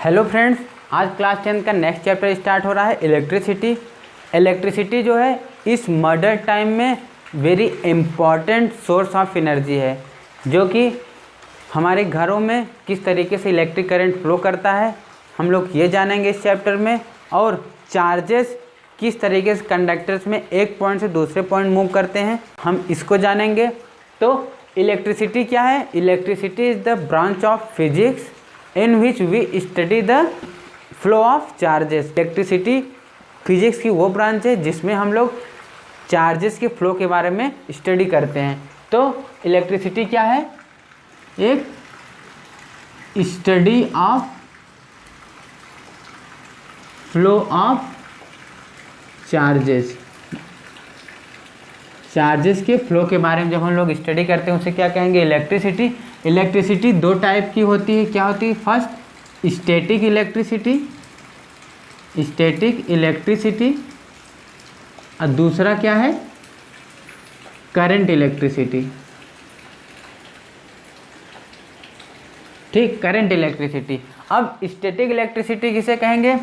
Hello friends, आज class 10 का next chapter start हो रहा है इलेक्ट्रिसिटी। इलेक्ट्रिसिटी जो है इस मॉडर्न टाइम में very important source of energy है, जो कि हमारे घरों में किस तरीके से इलेक्ट्रिक करंट फ्लो करता है हम लोग ये जानेंगे इस चैप्टर में। और चार्जेस किस तरीके से कंडक्टर्स में एक पॉइंट से दूसरे पॉइंट मूव करते हैं हम इसको जानेंगे। तो इलेक्ट्रिसिटी क्या है? Electricity is the branch of physics in which we study the flow of charges. Electricity physics की वो ब्रांच है जिसमें हम लोग चार्जेस के फ्लो के बारे में स्टडी करते हैं। तो इलेक्ट्रिसिटी क्या है? एक study of flow of charges. Charges के फ्लो के बारे में जब हम लोग स्टडी करते हैं उसे क्या कहेंगे? इलेक्ट्रिसिटी। इलेक्ट्रिसिटी दो टाइप की होती है। क्या होती है? First static electricity, static electricity, और दूसरा क्या है? Current electricity. ठीक, करंट इलेक्ट्रिसिटी। अब स्टैटिक इलेक्ट्रिसिटी किसे कहेंगे?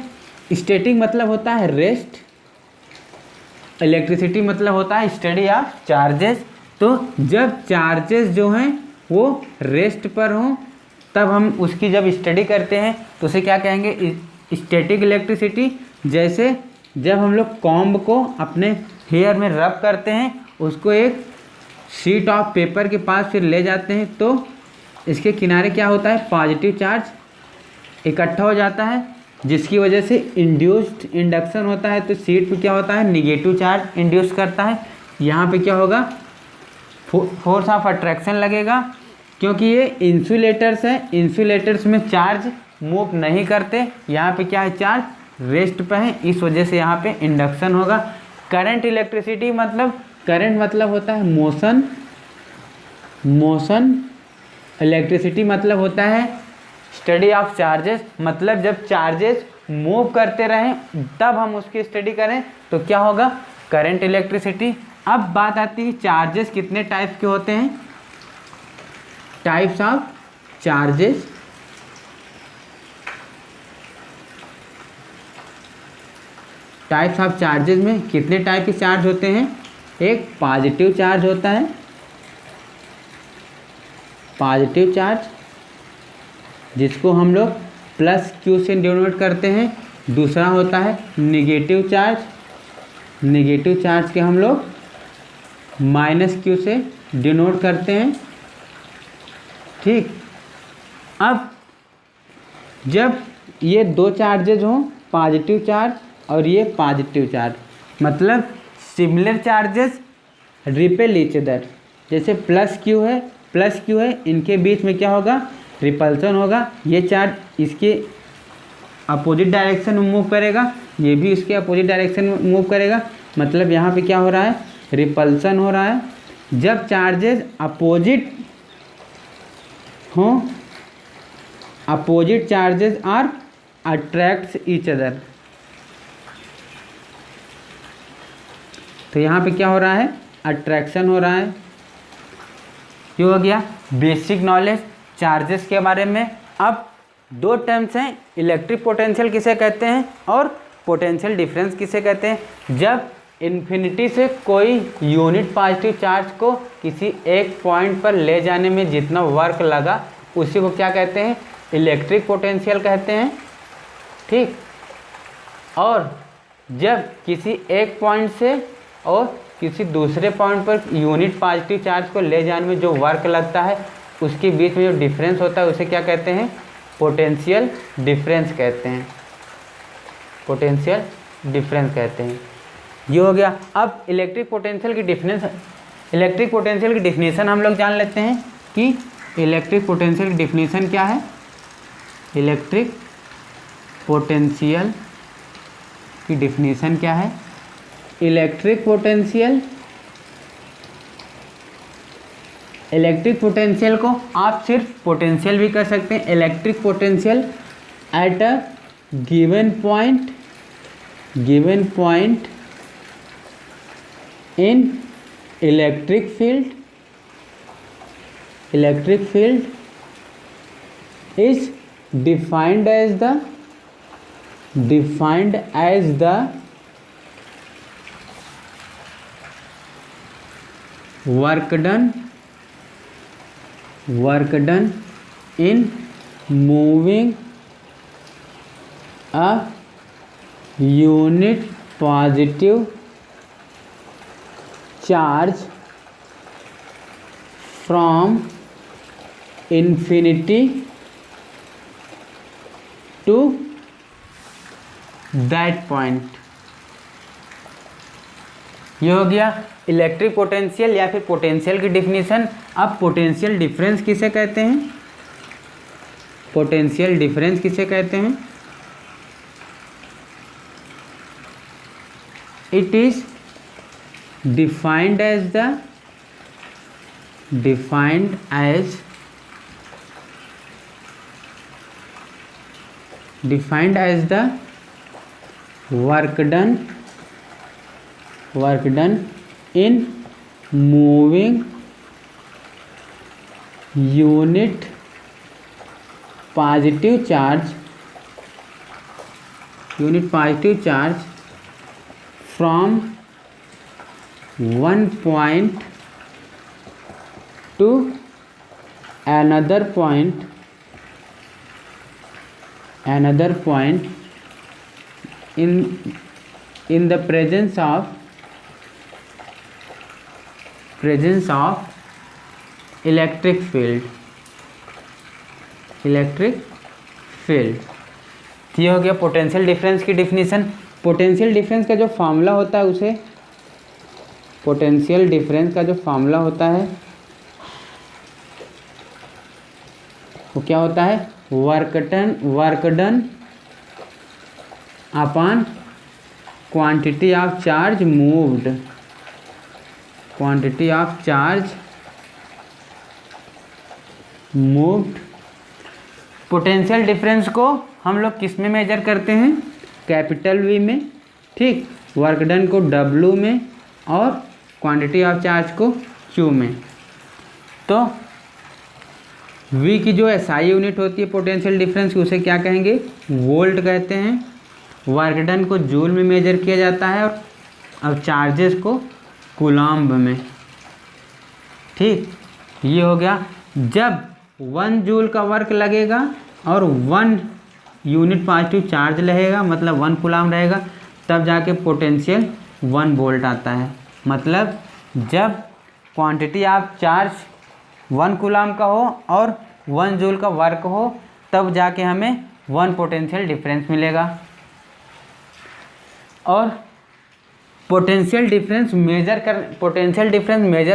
स्टैटिक मतलब होता है रेस्ट, इलेक्ट्रिसिटी मतलब होता है स्टडी ऑफ चार्जेस। तो जब चार्जेस जो हैं वो रेस्ट पर हों तब हम उसकी जब स्टडी करते हैं तो उसे क्या कहेंगे? Static electricity. जैसे जब हम लोग कॉम्ब को अपने हेयर में रब करते हैं, उसको एक शीट ऑफ पेपर के पास फिर ले जाते हैं तो इसके किनारे क्या होता है? पॉजिटिव चार्ज इकट्ठा हो जाता है, जिसकी वजह से इंड्यूस्ड इंडक्शन होता है। तो शीट पे क्या होता है? निगेटिव चार्ज इंड्यूस करता है। यहाँ पे क्या होगा? फोर्स ऑफ अट्रैक्शन लगेगा, क्योंकि ये इंसुलेटर्स हैं। इंसुलेटर्स में चार्ज मूव नहीं करते। यहाँ पे क्या है? चार्ज रेस्ट पे है, इस वजह से यहाँ पे इंडक्शन होगा। करंट इलेक्ट्रिसिटी मतलब, करंट मतलब होता है मोशन, मोशन। इलेक्ट्रिसिटी मतलब होता है स्टडी ऑफ चार्जेस, मतलब जब चार्जेस मूव करते रहें तब हम उसकी स्टडी करें तो क्या होगा? Current electricity. अब बात आती है चार्जेस कितने टाइप के होते हैं। Types of charges. Types of charges में कितने टाइप के चार्ज होते हैं? एक पॉजिटिव चार्ज होता है, पॉजिटिव चार्ज, जिसको हम लोग प्लस क्यू से डिनोट करते हैं। दूसरा होता है निगेटिव चार्ज, निगेटिव चार्ज के हम लोग माइनस क्यू से डिनोट करते हैं। ठीक, अब जब ये दो चार्जेज हों, पॉजिटिव चार्ज और ये पॉजिटिव चार्ज, मतलब similar charges repel each other. जैसे प्लस क्यू है, प्लस क्यू है, इनके बीच में क्या होगा? रिपल्सन होगा। ये चार्ज इसके अपोजिट डायरेक्शन में मूव करेगा, ये भी इसके अपोजिट डायरेक्शन में मूव करेगा, मतलब यहाँ पे क्या हो रहा है? रिपल्सन हो रहा है। जब चार्जेस अपोजिट हों, opposite charges are attracts each other. तो यहाँ पे क्या हो रहा है? अट्रैक्शन हो रहा है। ये हो गया बेसिक नॉलेज चार्जेस के बारे में। अब दो टर्म्स हैं, इलेक्ट्रिक पोटेंशियल किसे कहते हैं और पोटेंशियल डिफरेंस किसे कहते हैं। जब इन्फिनिटी से कोई यूनिट पॉजिटिव चार्ज को किसी एक पॉइंट पर ले जाने में जितना वर्क लगा उसी को क्या कहते हैं? इलेक्ट्रिक पोटेंशियल कहते हैं। ठीक, और जब किसी एक पॉइंट से और किसी दूसरे point per unit positive charge को ले जाने में जो वर्क लगता है उसके बीच में जो डिफरेंस होता है उसे क्या कहते हैं? पोटेंशियल डिफरेंस कहते हैं, पोटेंशियल डिफरेंस कहते हैं। ये हो गया। अब इलेक्ट्रिक पोटेंशियल की डिफिनेशन हम लोग जान लेते हैं कि इलेक्ट्रिक पोटेंशियल की डिफिनेशन क्या है। इलेक्ट्रिक पोटेंशियल की डिफिनेशन क्या है? इलेक्ट्रिक पोटेंशियल को आप सिर्फ पोटेंशियल भी कर सकते हैं। Electric potential at a given point in electric field is defined as the work done in moving a unit positive charge from infinity to that point। ये हो गया इलेक्ट्रिक पोटेंशियल या फिर पोटेंशियल की डिफिनीशन। अब पोटेंशियल डिफरेंस किसे कहते हैं? पोटेंशियल डिफरेंस किसे कहते हैं? It is defined as the work done in moving unit positive charge from one point to another point in the presence of electric field। ये हो गया पोटेंशियल डिफरेंस की डिफिनीशन। पोटेंशियल डिफरेंस का जो formula होता है वो क्या होता है? Work done upon quantity of charge moved. Potential difference को हम लोग किस में मेजर करते हैं? कैपिटल वी में, ठीक। वर्क डन को डब्ल्यू में और क्वांटिटी ऑफ चार्ज को क्यू में। तो वी की जो एसआई यूनिट होती है पोटेंशियल डिफरेंस की, उसे क्या कहेंगे? वोल्ट कहते हैं। वर्क डन को जूल में मेजर किया जाता है और चार्जेस को कूलम्ब में, ठीक। ये हो गया। जब 1 जूल का वर्क लगेगा और 1 यूनिट पॉजिटिव चार्ज रहेगा, मतलब 1 कूलम्ब रहेगा, तब जाके पोटेंशियल 1 वोल्ट आता है। मतलब जब क्वांटिटी ऑफ चार्ज 1 कूलम्ब का हो और 1 जूल का वर्क हो, तब जाके हमें 1 पोटेंशियल डिफरेंस मिलेगा। और पोटेंशियल डिफरेंस मेजर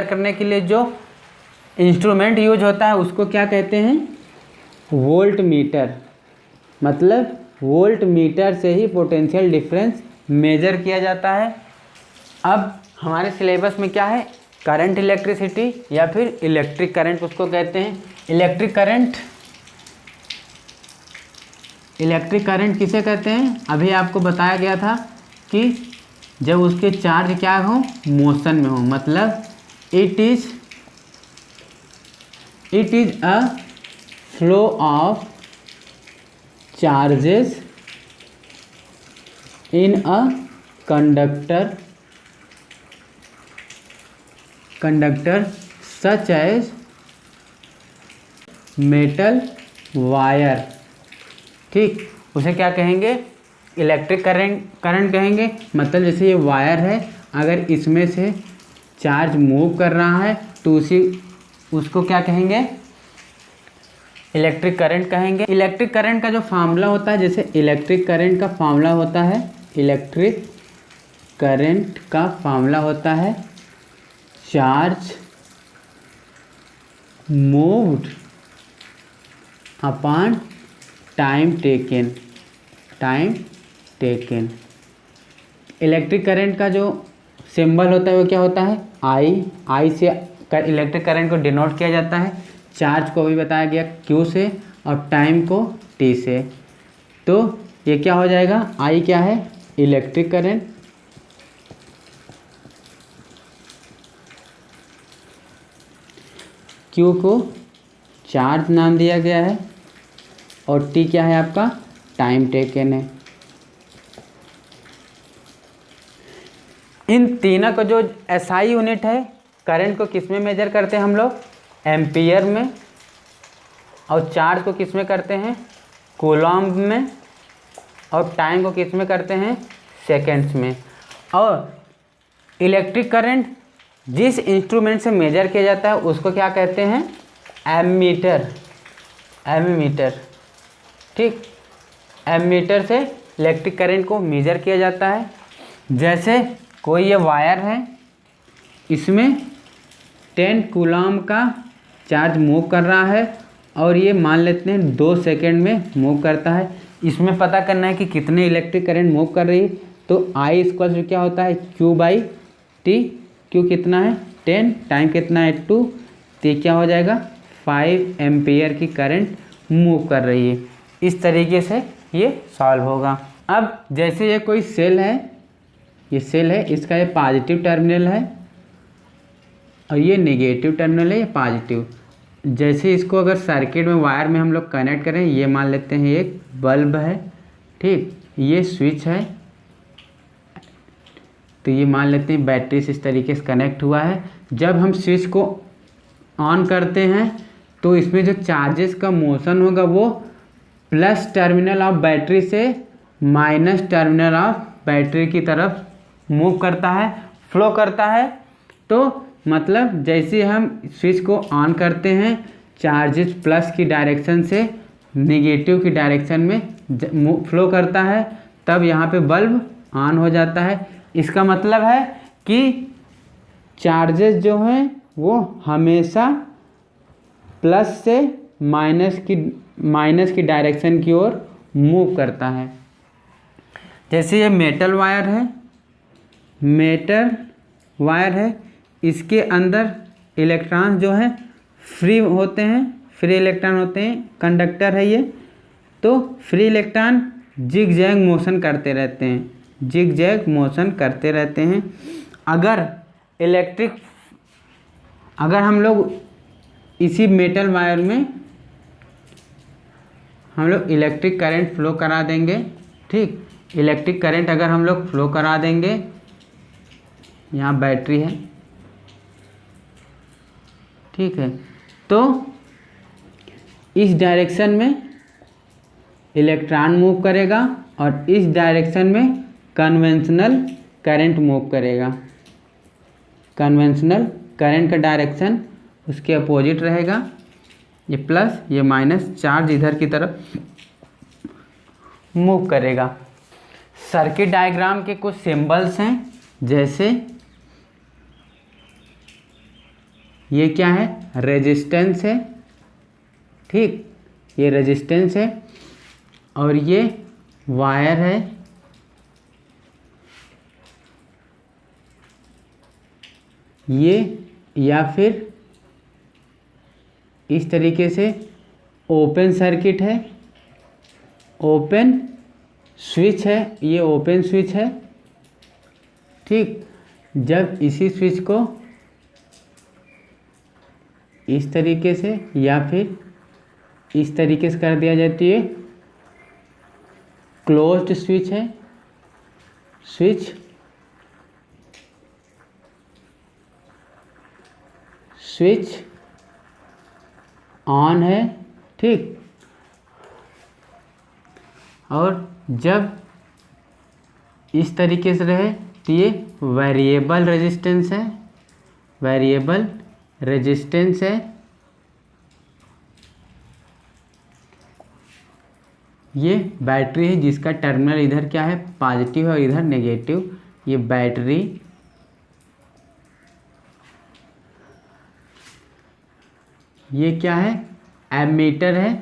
करने के लिए जो इंस्ट्रूमेंट यूज होता है उसको क्या कहते हैं? Volt meter. मतलब वोल्ट मीटर से ही पोटेंशियल डिफरेंस मेजर किया जाता है। अब हमारे सिलेबस में क्या है? करंट इलेक्ट्रिसिटी या फिर इलेक्ट्रिक करंट उसको कहते हैं। इलेक्ट्रिक करंट किसे कहते हैं? अभी आपको बताया गया था कि जब उसके चार्ज क्या हो? मोशन में हो। मतलब it is a flow of charges in a conductor such as metal wire, ठीक। उसे क्या कहेंगे? इलेक्ट्रिक करंट कहेंगे। मतलब जैसे ये वायर है, अगर इसमें से चार्ज मूव कर रहा है तो उसको क्या कहेंगे? इलेक्ट्रिक करंट कहेंगे। इलेक्ट्रिक करंट का जो फार्मूला होता है, जैसे इलेक्ट्रिक करंट का फार्मूला होता है charge moved upon time taken. Electric current का जो सिंबल होता है वो क्या होता है? आई से इलेक्ट्रिक करंट को डिनोट किया जाता है। चार्ज को भी बताया गया क्यू से और टाइम को टी से। तो ये क्या हो जाएगा? आई क्या है? Electric current. क्यू को चार्ज नाम दिया गया है और टी क्या है आपका, टाइम टेकन है। इन तीनों का जो एसआई यूनिट है, करंट को किस में मेजर करते हैं हम लोग, एम्पियर में, और चार्ज को किस में करते हैं, कूलॉम्ब में, और टाइम को किस में करते हैं, सेकेंड्स में। और इलेक्ट्रिक करंट जिस इंस्ट्रूमेंट से मेजर किया जाता है उसको क्या कहते हैं, एमीटर, एमीटर, ठीक। एमीटर से इलेक्ट्रिक करंट को मेजर किया जाता है। जैसे कोई ये वायर है, इसमें 10 कूलॉम्ब का चार्ज मूव कर रहा है और ये मान लेते हैं 2 सेकेंड में मूव करता है। इसमें पता करना है कि कितने इलेक्ट्रिक करंट मूव कर रही है, तो आई इक्वल क्या होता है, क्यू बाई टी। क्यू कितना है 10, टाइम कितना है 2, तो ये क्या हो जाएगा 5 एम्पियर की करंट मूव कर रही है। इस तरीके से ये सॉल्व होगा। अब जैसे ये कोई सेल है, ये सेल है, इसका ये पॉजिटिव टर्मिनल है और ये नेगेटिव टर्मिनल है, ये पॉजिटिव। जैसे इसको अगर सर्किट में वायर में हम लोग कनेक्ट करें, ये मान लेते हैं एक बल्ब है, ठीक, ये स्विच है, तो ये मान लेते हैं बैटरी से इस तरीके से कनेक्ट हुआ है। जब हम स्विच को ऑन करते हैं तो इसमें जो चार्जेस का मोशन होगा वो प्लस टर्मिनल ऑफ बैटरी से माइनस टर्मिनल ऑफ बैटरी की तरफ मूव करता है, फ्लो करता है। तो मतलब जैसे हम स्विच को ऑन करते हैं, चार्जेस प्लस की डायरेक्शन से नेगेटिव की डायरेक्शन में फ्लो करता है, तब यहाँ पे बल्ब ऑन हो जाता है। इसका मतलब है कि चार्जेस जो हैं वो हमेशा प्लस से माइनस की डायरेक्शन की ओर मूव करता है। जैसे ये मेटल वायर है, मेटल वायर है, इसके अंदर इलेक्ट्रॉन जो है फ्री होते हैं, फ्री इलेक्ट्रॉन होते हैं, कंडक्टर है ये। तो free electron zigzag motion करते रहते हैं, जिग जैग मोशन करते रहते हैं। अगर हम लोग इसी मेटल वायर में हम लोग इलेक्ट्रिक करंट फ्लो करा देंगे, ठीक, इलेक्ट्रिक करंट अगर हम लोग फ्लो करा देंगे, यहाँ बैटरी है, ठीक है, तो इस डायरेक्शन में इलेक्ट्रॉन मूव करेगा और इस डायरेक्शन में कन्वेंशनल करंट मूव करेगा। कन्वेंशनल करंट का डायरेक्शन उसके अपोजिट रहेगा, ये प्लस ये माइनस, चार्ज इधर की तरफ मूव करेगा। सर्किट डायग्राम के कुछ सिंबल्स हैं, जैसे ये क्या है, रेजिस्टेंस है, ठीक, ये रेजिस्टेंस है, और ये वायर है, ये, या फिर इस तरीके से ओपन सर्किट है, ओपन स्विच है, ये ओपन स्विच है, ठीक। जब इसी स्विच को इस तरीके से या फिर इस तरीके से कर दिया जाती है, क्लोज्ड स्विच है, स्विच ऑन है, ठीक। और जब इस तरीके से रहे तो ये वेरिएबल रेजिस्टेंस है, वेरिएबल रेजिस्टेंस है। ये बैटरी है जिसका टर्मिनल इधर क्या है, पॉजिटिव है और इधर नेगेटिव, ये बैटरी। ये क्या है, एमीटर है,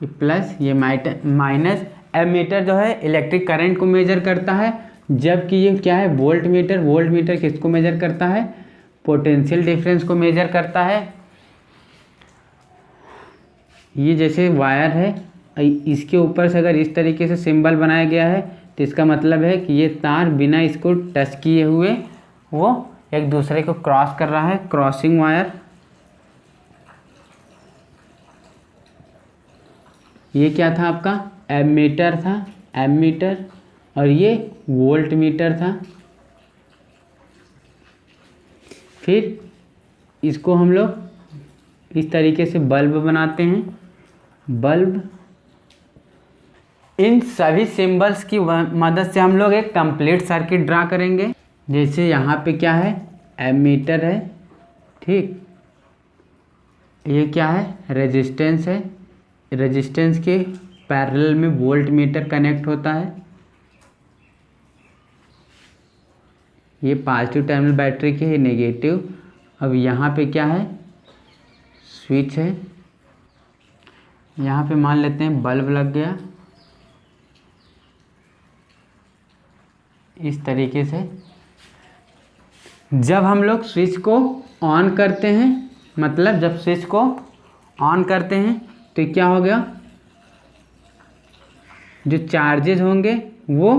ये प्लस ये माइनस। एमीटर जो है इलेक्ट्रिक करंट को मेजर करता है, जबकि ये क्या है, वोल्ट मीटर। वोल्ट मीटर किसको मेजर करता है, पोटेंशियल डिफरेंस को मेजर करता है। ये जैसे वायर है, इसके ऊपर से अगर इस तरीके से सिंबल बनाया गया है तो इसका मतलब है कि ये तार बिना इसको टच किए हुए वो एक दूसरे को क्रॉस कर रहा है, क्रॉसिंग वायर। ये क्या था आपका, एमीटर था, एमीटर, और ये वोल्ट मीटर था। फिर इसको हम लोग इस तरीके से बल्ब बनाते हैं। बल्ब, इन सभी सिंबल्स की मदद से हम लोग एक कंप्लीट सर्किट ड्रा करेंगे। जैसे यहाँ पे क्या है, एमीटर है, ठीक, ये क्या है, रेजिस्टेंस है, रेजिस्टेंस के पैरेलल में वोल्ट मीटर कनेक्ट होता है। ये पॉजिटिव टर्मिनल बैटरी के है, नेगेटिव। अब यहाँ पे क्या है, स्विच है, यहाँ पे मान लेते हैं बल्ब लग गया इस तरीके से। जब हम लोग स्विच को ऑन करते हैं, मतलब जब स्विच को ऑन करते हैं तो क्या हो गया, जो चार्जेस होंगे वो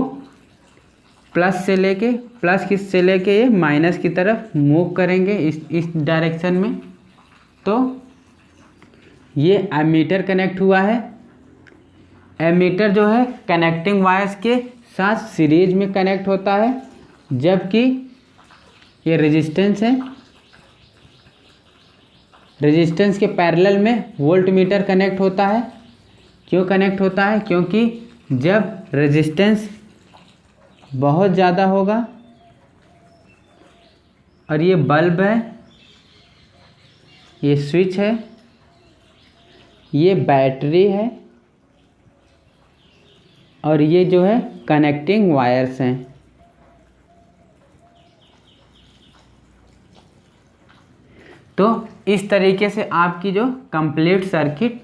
प्लस से लेके, प्लस किस से लेके ये माइनस की तरफ मूव करेंगे इस डायरेक्शन में। तो ये एमीटर कनेक्ट हुआ है। एमीटर जो है कनेक्टिंग वायर्स के साथ सीरीज में कनेक्ट होता है, जबकि ये रेजिस्टेंस है, रेजिस्टेंस के पैरेलल में वोल्ट मीटर कनेक्ट होता है। क्यों कनेक्ट होता है, क्योंकि जब रेजिस्टेंस बहुत ज़्यादा होगा, और ये बल्ब है, ये स्विच है, ये बैटरी है, और ये जो है कनेक्टिंग वायर्स हैं। तो इस तरीके से आपकी जो कंप्लीट सर्किट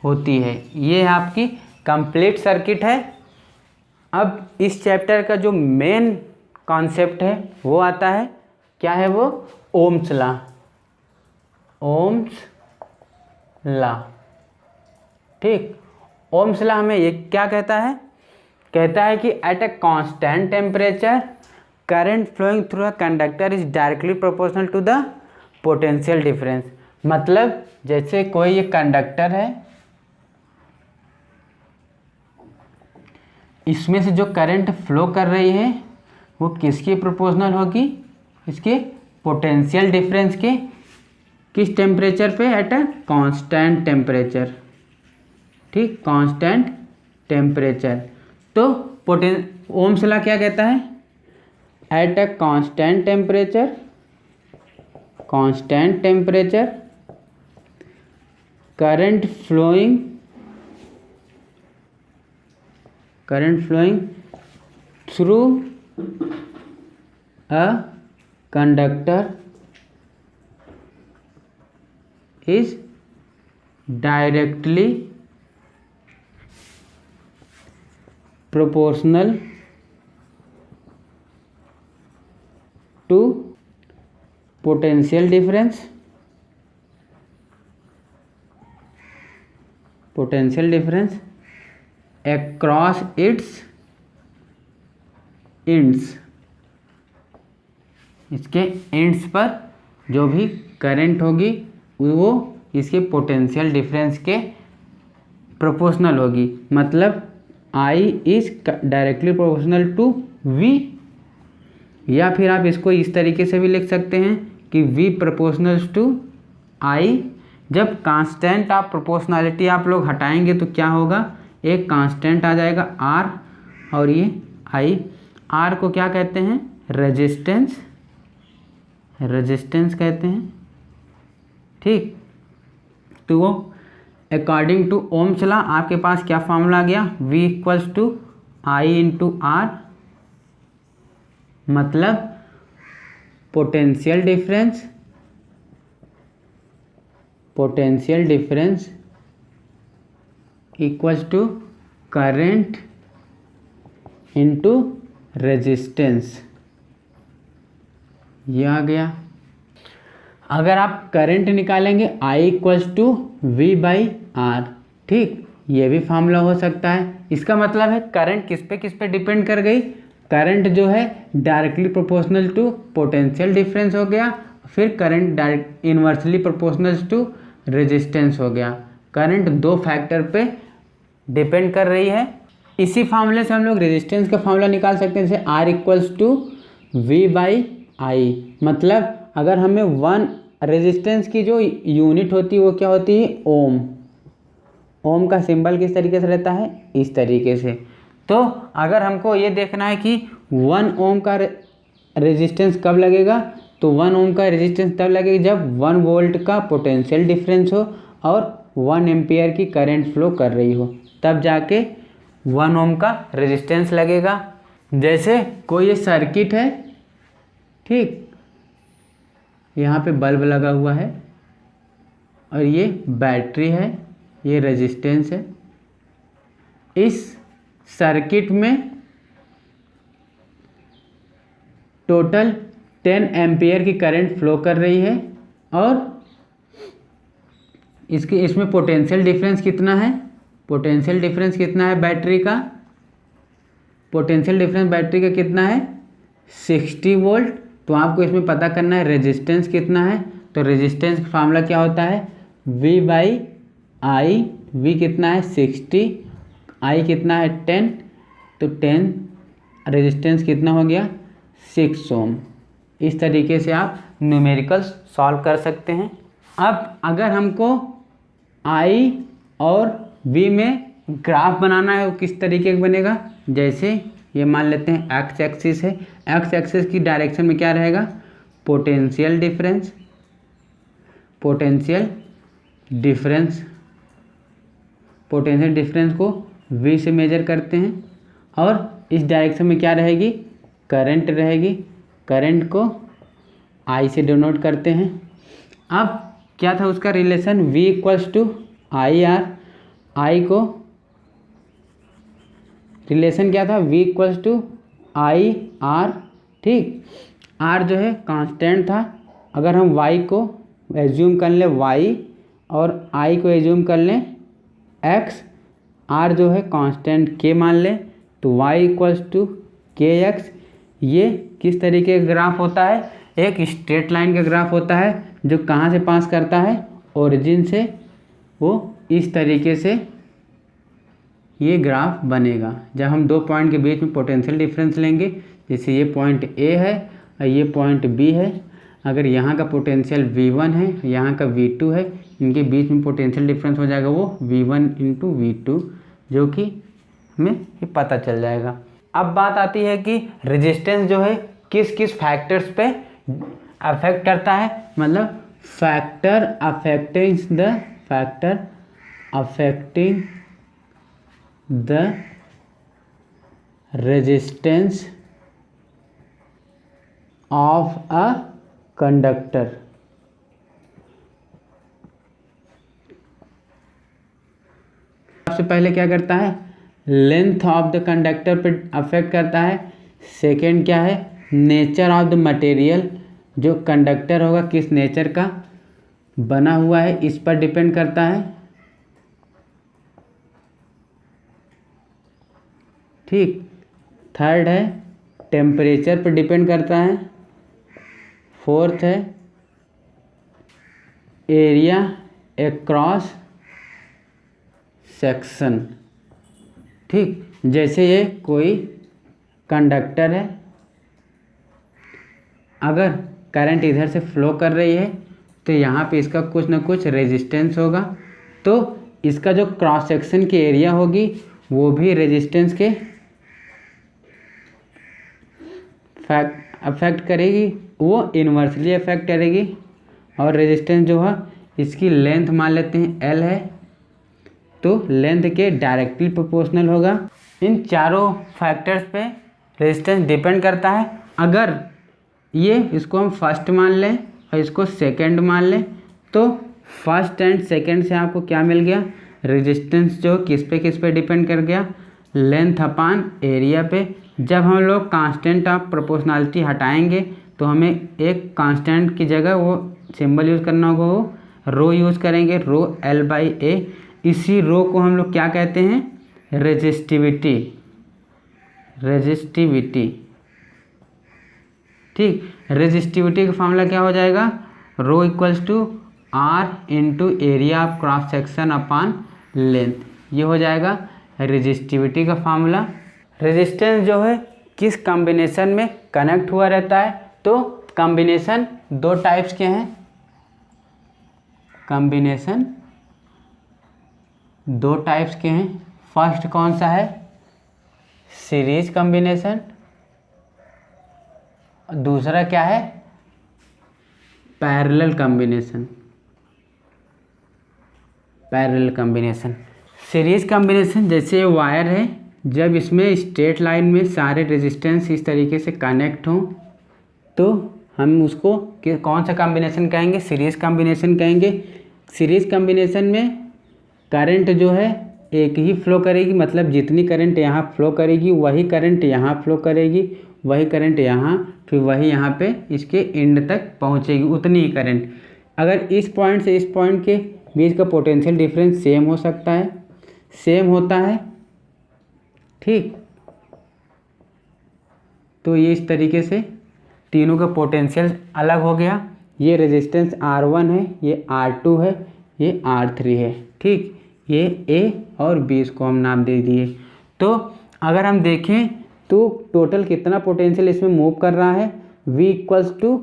होती है, ये आपकी कंप्लीट सर्किट है। अब इस चैप्टर का जो मेन कॉन्सेप्ट है वो आता है, क्या है वो, ओम्स लॉ। ओम्स लॉ, ठीक। ओम्स लॉ हमें ये क्या कहता है, कहता है कि at a constant temperature current flowing through a conductor is directly proportional to the potential difference. मतलब जैसे कोई ये कंडक्टर है, इसमें से जो करंट फ्लो कर रही है वो किसके प्रोपोर्शनल होगी, इसके पोटेंशियल डिफरेंस के, किस टेम्परेचर पे, एट अ कांस्टेंट टेम्परेचर, ठीक, कांस्टेंट टेम्परेचर। तो ओम्स लॉ क्या कहता है, at a constant temperature, constant temperature current flowing through a conductor is directly proportional to potential difference across its ends। इसके ends पर जो भी करंट होगी वो इसके पोटेंशियल डिफरेंस के प्रोपोर्शनल होगी। मतलब I is directly proportional to V, या फिर आप इसको इस तरीके से भी लिख सकते हैं कि V प्रोपोर्शनल टू I। जब कांस्टेंट आप प्रोपोर्शनलिटी आप लोग हटाएंगे तो क्या होगा, एक कांस्टेंट आ जाएगा R, और ये I। R को क्या कहते हैं, रेजिस्टेंस कहते हैं, ठीक। तो वो अकॉर्डिंग टू ओम्स लॉ आपके पास क्या फॉर्मूला आ गया, V equals to I into R। मतलब potential difference equals to current into resistance, ये आ गया। अगर आप करंट निकालेंगे I equals to V by R, ठीक, ये भी फार्मूला हो सकता है। इसका मतलब है करंट किस पे डिपेंड कर गई, करंट जो है directly proportional to potential difference हो गया, फिर current direct inversely proportional to resistance हो गया। करंट दो फैक्टर पे डिपेंड कर रही है। इसी फार्मूले से हम लोग रेजिस्टेंस का फार्मूला निकाल सकते हैं, जैसे R इक्वल्स टू V/I। मतलब अगर हमें वन रेजिस्टेंस की जो यूनिट होती है वो क्या होती है, ओम। ओम का सिंबल किस तरीके से रहता है, इस तरीके से। तो अगर हमको ये देखना है कि 1 ओम का रेजिस्टेंस कब लगेगा, तो 1 ओम का रेजिस्टेंस तब लगेगा जब 1 वोल्ट का पोटेंशियल डिफरेंस हो और 1 एम्पियर की करंट फ्लो कर रही हो, तब जाके 1 ओम का रेजिस्टेंस लगेगा। जैसे कोई ये सर्किट है, ठीक, यहाँ पे बल्ब लगा हुआ है और ये बैटरी है, ये रेजिस्टेंस है। इस सर्किट में टोटल 10 एम्पियर की करंट फ्लो कर रही है और इसमें पोटेंशियल डिफरेंस कितना है, पोटेंशियल डिफरेंस कितना है बैटरी का, पोटेंशियल डिफरेंस बैटरी का कितना है, 60 वोल्ट। तो आपको इसमें पता करना है रेजिस्टेंस कितना है। तो रेजिस्टेंस का फार्मूला क्या होता है, V/I। V कितना है 60, I कितना है 10, तो 10 रेजिस्टेंस कितना हो गया 6 ओम। इस तरीके से आप न्यूमेरिकल्स सॉल्व कर सकते हैं। अब अगर हमको I और V में ग्राफ बनाना है वो किस तरीके का बनेगा, जैसे ये मान लेते हैं एक्स एक्सिस है, एक्स एक्सिस की डायरेक्शन में क्या रहेगा, potential difference, potential difference, potential difference को V से मेजर करते हैं और इस डायरेक्शन में क्या रहेगी, करंट रहेगी, करंट को I से डिनोट करते हैं। अब क्या था उसका relation, V equals to IR, I को रिलेशन क्या था, V इक्वल्स टू IR, ठीक। R जो है कांस्टेंट था, अगर हम Y को एज्यूम कर लें Y और I को एज्यूम कर लें X, R जो है कांस्टेंट K मान लें, तो Y इक्वल्स टू KX। ये किस तरीके का ग्राफ होता है, एक स्ट्रेट लाइन का ग्राफ होता है जो कहाँ से पास करता है, ओरिजिन से। वो इस तरीके से ये ग्राफ बनेगा जब हम दो पॉइंट के बीच में पोटेंशियल डिफरेंस लेंगे। जैसे ये पॉइंट A है और ये पॉइंट B है, अगर यहाँ का पोटेंशियल V1 है, यहाँ का V2 है, इनके बीच में पोटेंशियल डिफरेंस हो जाएगा वो V1 इंटू V2, जो कि हमें ये पता चल जाएगा। अब बात आती है कि रेजिस्टेंस जो है किस किस फैक्टर्स पे अफेक्ट करता है, मतलब factor affecting the resistance of a conductor. सबसे पहले क्या करता है, लेंथ ऑफ द कंडक्टर पे अफेक्ट करता है। सेकेंड क्या है, नेचर ऑफ द मटेरियल, जो कंडक्टर होगा किस नेचर का बना हुआ है इस पर डिपेंड करता है, ठीक। थर्ड है टेम्परेचर पर डिपेंड करता है। फोर्थ है एरिया एक्रॉस सेक्शन, ठीक। जैसे ये कोई कंडक्टर है, अगर करंट इधर से फ्लो कर रही है तो यहाँ पे इसका कुछ ना कुछ रेजिस्टेंस होगा, तो इसका जो क्रॉस सेक्शन की एरिया होगी वो भी रेजिस्टेंस के अफेक्ट करेगी, वो इन्वर्सली अफेक्ट करेगी। और रेजिस्टेंस जो है इसकी लेंथ मान लेते हैं L है, तो लेंथ के डायरेक्टली प्रोपोर्शनल होगा। इन चारों फैक्टर्स पे रेजिस्टेंस डिपेंड करता है। अगर ये इसको हम फर्स्ट मान लें और इसको सेकंड मान लें, तो फर्स्ट एंड सेकंड से आपको क्या मिल गया, रेजिस्टेंस जो किस पे डिपेंड कर गया, लेंथ अपान एरिया पे। जब हम लोग कांस्टेंट ऑफ प्रोपोर्शनलिटी हटाएंगे तो हमें एक कांस्टेंट की जगह वो सिंबल यूज़ करना होगा, वो रो यूज़ करेंगे, रो L/A। इसी रो को हम लोग क्या कहते हैं, रेजिस्टिविटी, ठीक। रेजिस्टिविटी का फार्मूला क्या हो जाएगा, rho equals to R into area of cross section upon length, ये हो जाएगा रेजिस्टिविटी का फार्मूला। रेजिस्टेंस जो है किस कॉम्बिनेशन में कनेक्ट हुआ रहता है, तो कॉम्बिनेशन दो टाइप्स के हैं, कॉम्बिनेशन दो टाइप्स के हैं। फर्स्ट कौन सा है, सीरीज कॉम्बिनेशन, दूसरा क्या है, parallel combination. Parallel combination, series combination जैसे वायर है, जब इसमें स्ट्रेट लाइन में सारे रेजिस्टेंस इस तरीके से कनेक्ट हों तो हम उसको कौन सा कॉम्बिनेशन कहेंगे, सीरीज कॉम्बिनेशन कहेंगे। सीरीज कॉम्बिनेशन में करंट जो है एक ही फ्लो करेगी, मतलब जितनी करंट यहाँ फ्लो करेगी वही करंट यहाँ फ्लो करेगी, वही करंट यहाँ, फिर वही यहाँ पे इसके एंड तक पहुँचेगी, उतनी ही करंट। अगर इस पॉइंट से इस पॉइंट के बीच का पोटेंशियल डिफरेंस सेम हो सकता है, सेम होता है, ठीक, तो ये इस तरीके से तीनों का पोटेंशियल अलग हो गया। ये रेजिस्टेंस R1 है, ये R2 है, ये R3 है, ठीक, ये A और B इसको हम नाम दे दिए। तो अगर हम देखें तो टोटल कितना पोटेंशियल इसमें मूव कर रहा है, V equals to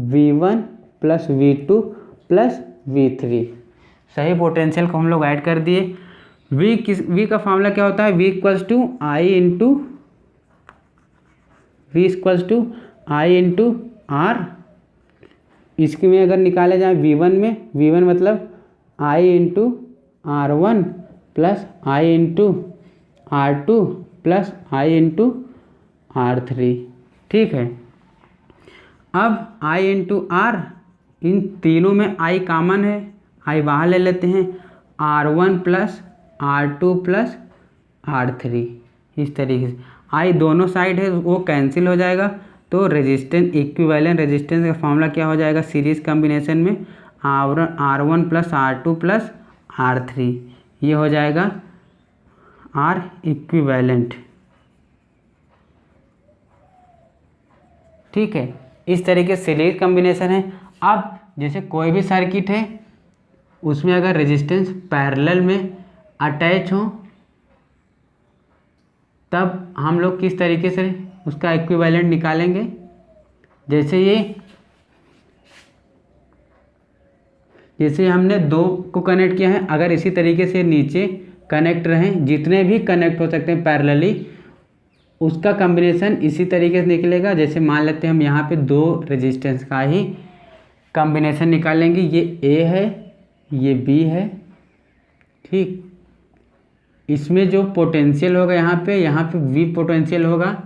V1 plus V2 plus V3। सही पोटेंशियल को हम लोग ऐड कर दिए। V का फॉर्मूला क्या होता है, V equals to I into R। इसके में अगर निकाले जाए V1 में, V1 मतलब I into R1 plus I into R2 plus I into R3, ठीक है। अब I इंटू R, इन तीनों में I कॉमन है, I बाहर ले लेते हैं, R1 plus R2 plus R3, इस तरीके से I दोनों साइड है वो कैंसिल हो जाएगा। तो रेजिस्टेंस, इक्विवेलेंट रेजिस्टेंस का फॉर्मूला क्या हो जाएगा सीरीज कॉम्बिनेशन में, R1 plus R2 plus R3, ये हो जाएगा R इक्विवेलेंट, ठीक है। इस तरीके से सीरीज कॉम्बिनेशन है। अब जैसे कोई भी सर्किट है उसमें अगर रेजिस्टेंस पैरेलल में अटैच हो तब हम लोग किस तरीके से उसका इक्विवेलेंट निकालेंगे। जैसे हमने दो को कनेक्ट किया है, अगर इसी तरीके से नीचे कनेक्ट रहें, जितने भी कनेक्ट हो सकते हैं पैरेलली, उसका कॉम्बिनेशन इसी तरीके से निकलेगा। जैसे मान लेते हैं हम यहाँ पे दो रेजिस्टेंस का ही कॉम्बिनेशन निकालेंगे, ये A है, ये B है, ठीक। इसमें जो पोटेंशियल होगा यहाँ पे V पोटेंशियल होगा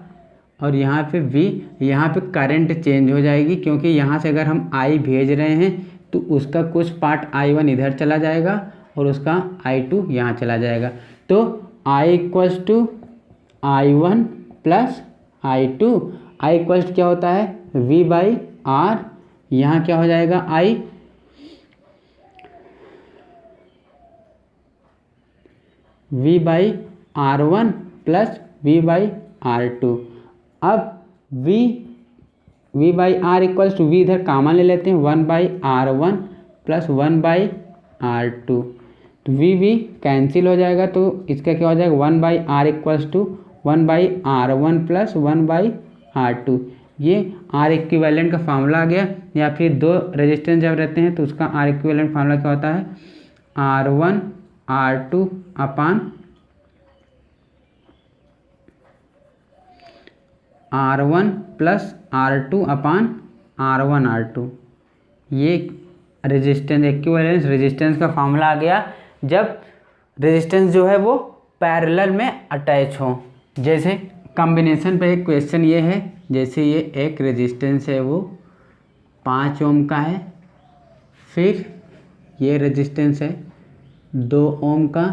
और यहाँ पे V, यहाँ पे करंट चेंज हो जाएगी, क्योंकि यहाँ से अगर हम I भेज रहे हैं तो उसका कुछ पार्ट I1 इधर चला जाएगा और उसका I2 यहाँ चला जाएगा। तो I equals to I1 plus I2, I equals क्या होता है V बाई R, यहाँ क्या हो जाएगा I V by R1 plus V by R2। अब V by R equals to V इधर कॉमन ले लेते हैं, 1 by R1 plus 1 by R2, तो V कैंसिल हो जाएगा, तो इसका क्या हो जाएगा 1 by R equals to 1 by R1 plus 1 by R2। ये R इक्विवेलेंट का फार्मूला आ गया। या फिर दो रेजिस्टेंस जब रहते हैं तो उसका R इक्विवेलेंट फार्मूला क्या होता है, R1 R2 अपान R1 प्लस R2 अपान R1 R2। ये रेजिस्टेंस, इक्विवेलेंस रेजिस्टेंस का फार्मूला आ गया जब रेजिस्टेंस जो है वो पैरेलल में अटैच हो। जैसे कॉम्बिनेशन पे एक क्वेश्चन ये है, जैसे ये एक रेजिस्टेंस है वो 5 ओम का है, फिर ये रेजिस्टेंस है 2 ओम का,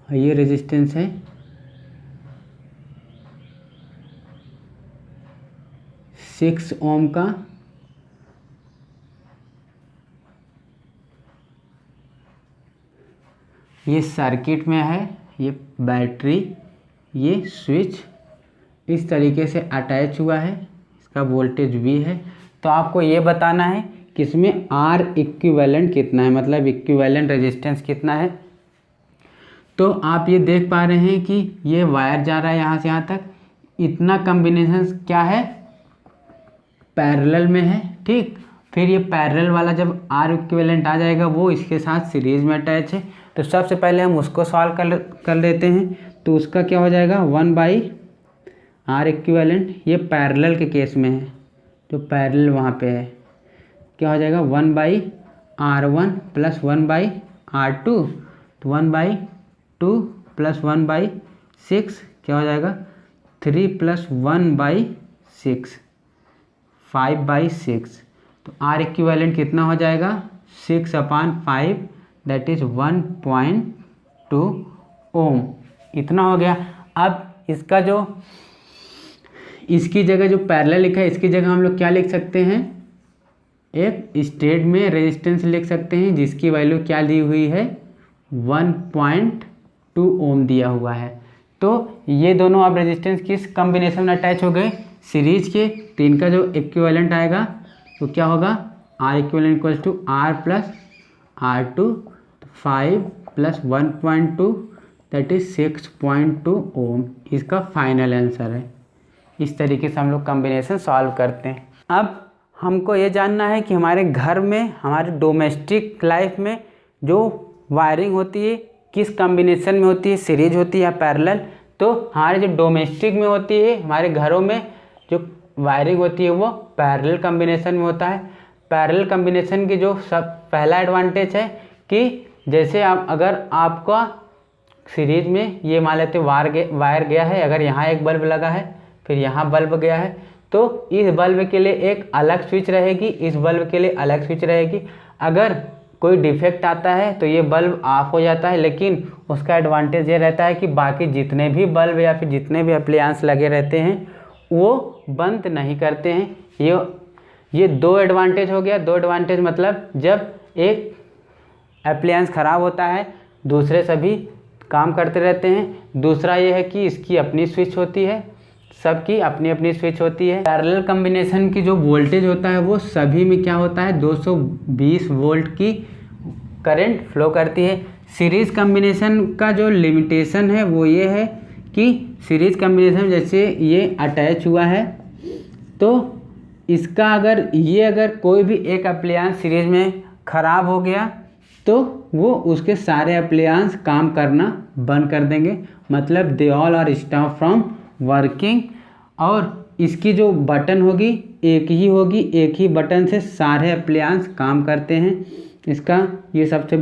ये रेजिस्टेंस है 6 ओम का, ये सर्किट में है, ये बैटरी, ये स्विच इस तरीके से अटैच हुआ है, इसका वोल्टेज V है। तो आपको ये बताना है किसमें आर इक्विवेलेंट कितना है, मतलब इक्विवेलेंट रेजिस्टेंस कितना है। तो आप ये देख पा रहे हैं कि ये वायर जा रहा है यहाँ से यहाँ तक, इतना कॉम्बिनेशन क्या है, पैरेलल में है। ठीक, फिर ये पैरेलल वाला जब आर इक्विवेलेंट आ जाएगा वो इसके साथ सीरीज में अटैच है। तो सबसे पहले हम उसको सॉल्व कर लेते हैं। तो उसका क्या हो जाएगा, 1/R इक्विवेलेंट, ये पैरेलल के केस में है, जो पैरेलल वहाँ पे है, क्या हो जाएगा 1/R1 प्लस 1/R2, तो 1/2 प्लस 1/6 क्या हो जाएगा 3 प्लस 1/6, 5/6। तो R इक्विवेलेंट कितना हो जाएगा 6/5, दैट इज 1.2 ओम, इतना हो गया। अब इसका जो इसकी जगह जो पैरेलल लिखा है इसकी जगह हम लोग क्या लिख सकते हैं, एक स्टेट में रेजिस्टेंस लिख सकते हैं जिसकी वैल्यू क्या दी हुई है 1.2 ओम दिया हुआ है। तो ये दोनों अब रेजिस्टेंस किस कॉम्बिनेशन में अटैच हो गए, सीरीज के। तो इनका जो इक्विवेलेंट आएगा तो क्या होगा, R equivalent equals to R plus R2, 5 plus 1.2 that is 6.2 ohm, इसका फाइनल आंसर है। इस तरीके से हम लोग कॉम्बिनेशन सॉल्व करते हैं। अब हमको ये जानना है कि हमारे घर में, हमारे डोमेस्टिक लाइफ में जो वायरिंग होती है किस कॉम्बिनेशन में होती है, सीरीज होती है या पैरेलल। तो हमारे जो डोमेस्टिक में होती है, हमारे घरों में जो वायरिंग होती है वो पैरेलल कॉम्बिनेशन में होता है। पैरेलल कॉम्बिनेशन की जो सब पहला एडवांटेज है कि जैसे आप अगर आपका सीरीज में ये मान लेते वायर गया है, अगर यहाँ एक बल्ब लगा है फिर यहाँ बल्ब गया है, तो इस बल्ब के लिए एक अलग स्विच रहेगी, इस बल्ब के लिए अलग स्विच रहेगी। अगर कोई डिफेक्ट आता है तो ये बल्ब ऑफ हो जाता है, लेकिन उसका एडवांटेज ये रहता है कि बाकी जितने भी बल्ब या फिर जितने भी एप्लायंस लगे रहते हैं वो बंद नहीं करते हैं। ये दो एडवांटेज हो गया। दो एडवांटेज मतलब जब एक एप्लायंस ख़राब होता है दूसरे सभी काम करते रहते हैं। दूसरा ये है कि इसकी अपनी स्विच होती है, सबकी अपनी अपनी स्विच होती है। पैरेलल कॉम्बिनेशन की जो वोल्टेज होता है वो सभी में क्या होता है 220 वोल्ट की करंट फ्लो करती है। सीरीज़ कॉम्बिनेशन का जो लिमिटेशन है वो ये है कि सीरीज़ कॉम्बिनेशन जैसे ये अटैच हुआ है तो इसका अगर कोई भी एक एप्लायंस सीरीज में ख़राब हो गया तो वो उसके सारे एप्लायंस काम करना बंद कर देंगे, मतलब they all are stop from working. और इसकी जो बटन होगी एक ही होगी, एक ही बटन से सारे एप्लायंस काम करते हैं। इसका ये सबसे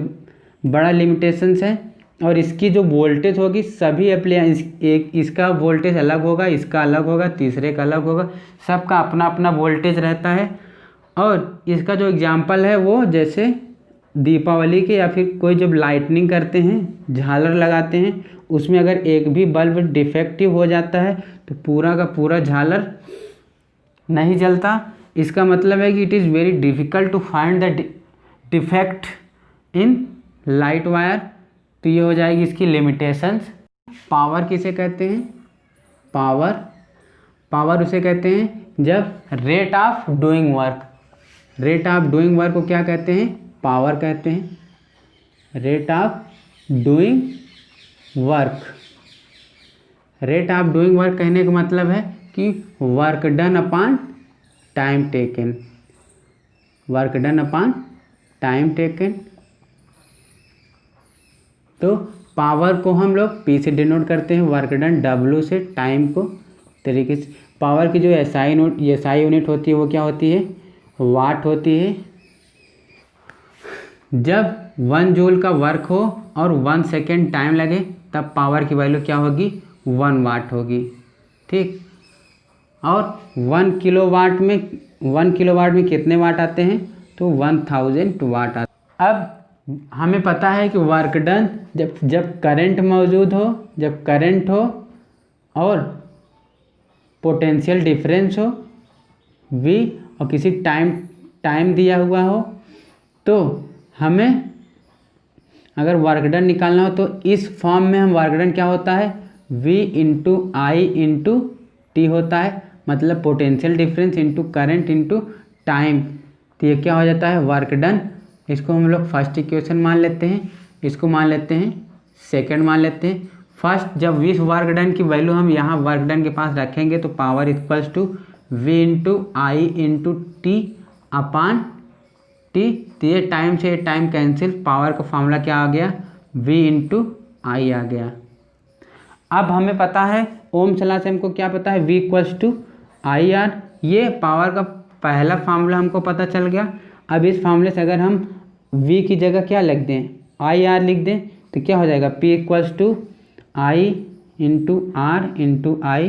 बड़ा लिमिटेशंस है। और इसकी जो वोल्टेज होगी सभी एप्लायंस, एक इसका वोल्टेज अलग होगा, इसका अलग होगा, तीसरे का अलग होगा, सबका अपना अपना वोल्टेज रहता है। और इसका जो एग्जांपल है वो जैसे दीपावली के या फिर कोई जब लाइटनिंग करते हैं, झालर लगाते हैं, उसमें अगर एक भी बल्ब डिफेक्टिव हो जाता है तो पूरा का पूरा झालर नहीं जलता। इसका मतलब है कि it is very difficult to find the defect in light wire. तो ये हो जाएगी इसकी लिमिटेशंस। पावर किसे कहते हैं, पावर उसे कहते हैं जब रेट ऑफ डूइंग वर्क को क्या कहते हैं, पावर कहते हैं। रेट ऑफ डूइंग वर्क कहने का मतलब है कि work done upon time taken. तो पावर को हम लोग P से डिनोट करते हैं, वर्क डन W से, टाइम को तरीके से। पावर की जो SI यूनिट होती है वो क्या होती है, वाट होती है। जब 1 जूल का वर्क हो और 1 सेकेंड टाइम लगे तब पावर की वैल्यू क्या होगी, 1 वाट होगी। ठीक, और 1 किलोवाट में कितने वाट आते हैं, तो 1000 वाट आते हैं। अब हमें पता है कि वर्क डन जब करंट मौजूद हो, जब करंट हो और पोटेंशियल डिफरेंस हो V और किसी टाइम दिया हुआ हो, तो हमें अगर वर्क डन निकालना हो तो इस फॉर्म में हम वर्क डन क्या होता है V into I into T होता है, मतलब potential difference into current into time तो ये क्या हो जाता है, वर्क डन। इसको हम लोग फर्स्ट इक्वेशन मान लेते हैं, इसको मान लेते हैं सेकंड मान लेते हैं। फर्स्ट जब V वर्क डन की वैल्यू हम यहाँ वर्क डन के पास रखेंगे तो power equals to V into I into T upon T. तो ये टाइम से ये टाइम कैंसिल, पावर का फॉर्मूला क्या आ गया, V इंटू आई आ गया। अब हमें पता है ओम्स लॉ से हमको क्या पता है, V equals to I R. ये पावर का पहला फार्मूला हमको पता चल गया। अब इस फार्मूले से अगर हम V की जगह क्या लिख दें, आई आर लिख दें तो क्या हो जाएगा, P equals to I into R into I.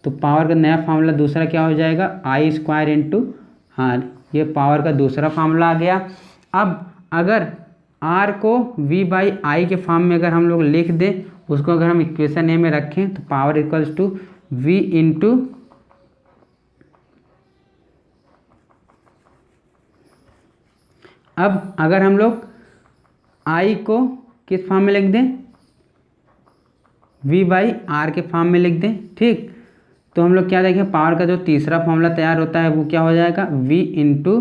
तो पावर का नया फार्मूला दूसरा क्या हो जाएगा, आई स्क्वायर इंटू आर। ये पावर का दूसरा फार्मूला आ गया। अब अगर आर को V बाई आई के फॉर्म में अगर हम लोग लिख दें, उसको अगर हम इक्वेशन ए में रखें तो power equals to V into अब अगर हम लोग आई को किस फॉर्म में लिख दें, V बाई आर के फॉर्म में लिख दें, ठीक। तो हम लोग क्या देखें, पावर का जो तीसरा फॉर्मूला तैयार होता है वो क्या हो जाएगा, V into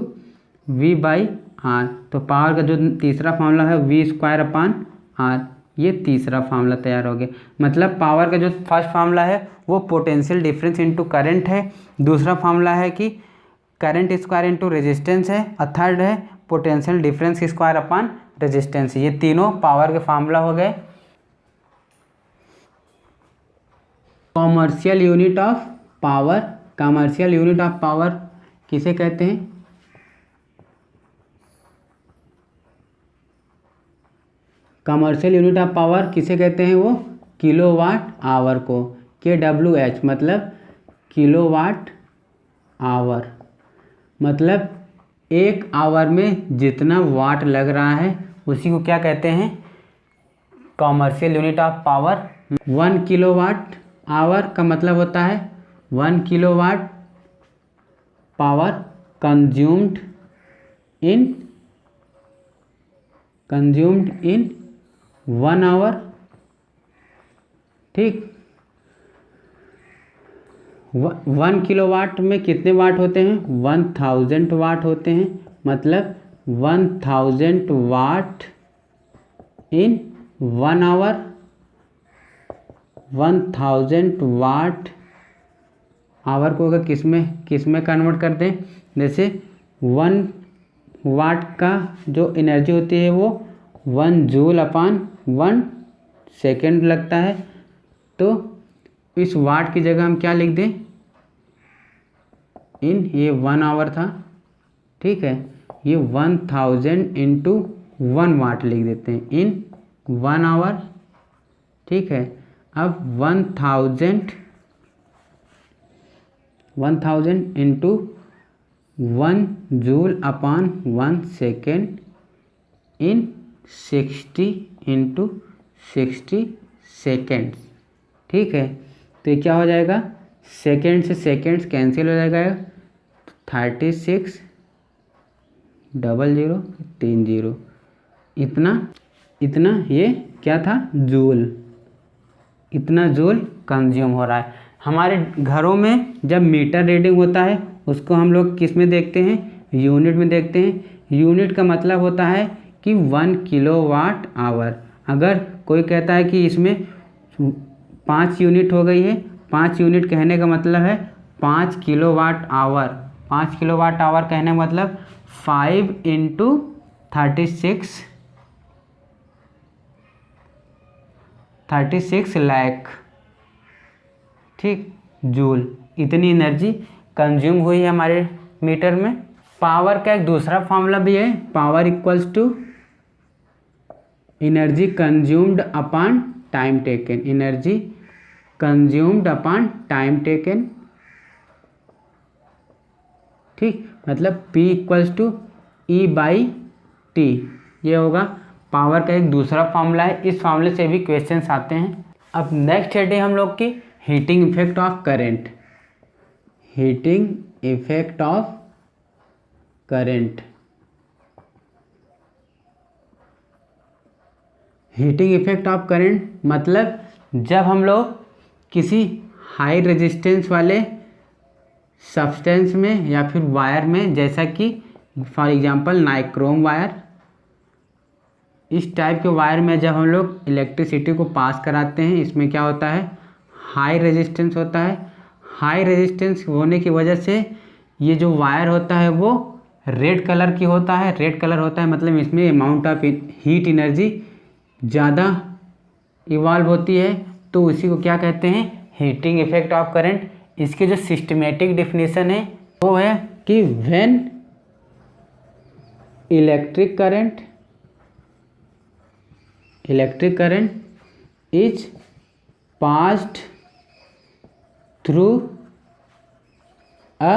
V by R. तो पावर का जो तीसरा फॉर्मूला है V स्क्वायर अपान आर, ये तीसरा फार्मूला तैयार हो गया। मतलब पावर का जो फर्स्ट फार्मूला है वो पोटेंशियल डिफरेंस इंटू करंट है, दूसरा फार्मूला है कि करंट स्क्वायर इंटू रेजिस्टेंस है, और थर्ड है potential difference square upon resistance. ये तीनों पावर के फार्मूला हो गए। Commercial unit of power, commercial unit of power किसे कहते हैं, कमर्शियल यूनिट ऑफ पावर किसे कहते हैं, वो किलोवाट आवर को, KWH मतलब किलोवाट आवर। मतलब एक आवर में जितना वाट लग रहा है उसी को क्या कहते हैं, commercial unit of power. 1 kilowatt hour का मतलब होता है 1 kilowatt power consumed in 1 hour, ठीक। 1 किलोवाट में कितने वाट होते हैं, 1000 वाट होते हैं। मतलब 1000 वाट इन 1 आवर, 1000 वाट आवर को अगर किस में कन्वर्ट कर दें, जैसे 1 वाट का जो एनर्जी होती है वो 1 जूल अपान 1 सेकेंड लगता है। तो इस वाट की जगह हम क्या लिख दें, ये 1 आवर था, ठीक है। ये 1000 इंटू 1 वाट लिख देते हैं इन 1 आवर, ठीक है। अब 1000 into 1 joule upon 1 second in 60 into 60 seconds, ठीक है। तो ये क्या हो जाएगा, सेकेंड से सेकेंड्स कैंसिल हो जाएगा, 36 0030, इतना ये क्या था, जूल, इतना जूल कंज्यूम हो रहा है। हमारे घरों में जब मीटर रीडिंग होता है उसको हम लोग किस में देखते हैं, यूनिट में देखते हैं। यूनिट का मतलब होता है कि 1 किलोवाट आवर। अगर कोई कहता है कि इसमें 5 यूनिट हो गई है, 5 यूनिट कहने का मतलब है 5 किलोवाट आवर। 5 किलोवाट आवर कहने का मतलब 5 इंटू 36 लाख, ठीक, जूल। इतनी एनर्जी कंज्यूम हुई है हमारे मीटर में। पावर का एक दूसरा फॉर्मूला भी है, power equals to energy consumed upon time taken, energy consumed upon time taken, ठीक। मतलब P equals to E by T, ये होगा पावर का एक दूसरा फार्मूला है। इस फार्मूले से भी क्वेश्चंस आते हैं। अब नेक्स्ट हेड है हम लोग की heating effect of current, heating effect of current. Heating effect of current मतलब जब हम लोग किसी हाई रेजिस्टेंस वाले सब्सटेंस में या फिर वायर में, जैसा कि फॉर एग्जांपल नाइक्रोम वायर। इस टाइप के वायर में जब हम लोग इलेक्ट्रिसिटी को पास कराते हैं, इसमें क्या होता है, हाई रेजिस्टेंस होता है। हाई रेजिस्टेंस होने की वजह से ये जो वायर होता है वो रेड कलर की होता है। रेड कलर होता है मतलब इसमें अमाउंट ऑफ हीट एनर्जी ज़्यादा इवॉल्व होती है, तो उसी को क्या कहते हैं, हीटिंग इफेक्ट ऑफ करंट। इसके जो सिस्टमेटिक डेफिनेशन है वो है कि when electric current is passed through a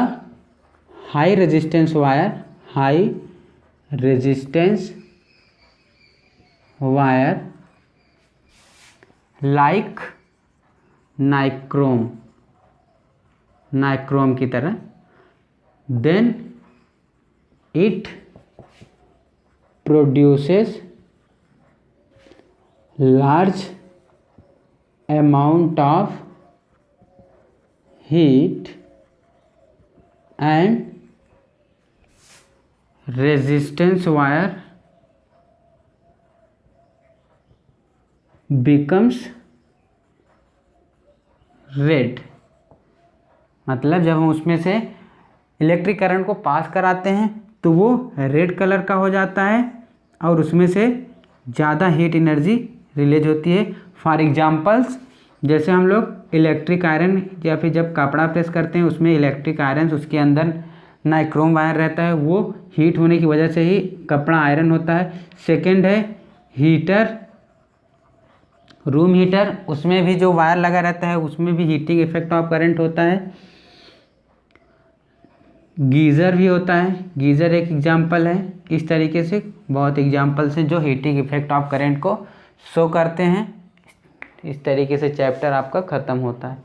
high resistance wire like nichrome की तरह, then it produces large amount of heat and resistance wire becomes red. मतलब जब हम उसमें से इलेक्ट्रिक करंट को पास कराते हैं तो वो रेड कलर का हो जाता है और उसमें से ज़्यादा हीट एनर्जी रिलीज होती है। फॉर एग्जांपल्स, जैसे हम लोग इलेक्ट्रिक आयरन या फिर जब कपड़ा प्रेस करते हैं उसमें इलेक्ट्रिक आयरन, उसके अंदर नाइक्रोम वायर रहता है, वो हीट होने की वजह से ही कपड़ा आयरन होता है। सेकंड है हीटर, रूम हीटर, उसमें भी जो वायर लगा रहता है उसमें भी हीटिंग इफेक्ट ऑफ करंट होता है। गीज़र भी होता है, गीज़र एक एग्जांपल है। इस तरीके से बहुत एग्जांपल्स हैं जो हीटिंग इफेक्ट ऑफ करंट को शो करते हैं। इस तरीके से चैप्टर आपका ख़त्म होता है।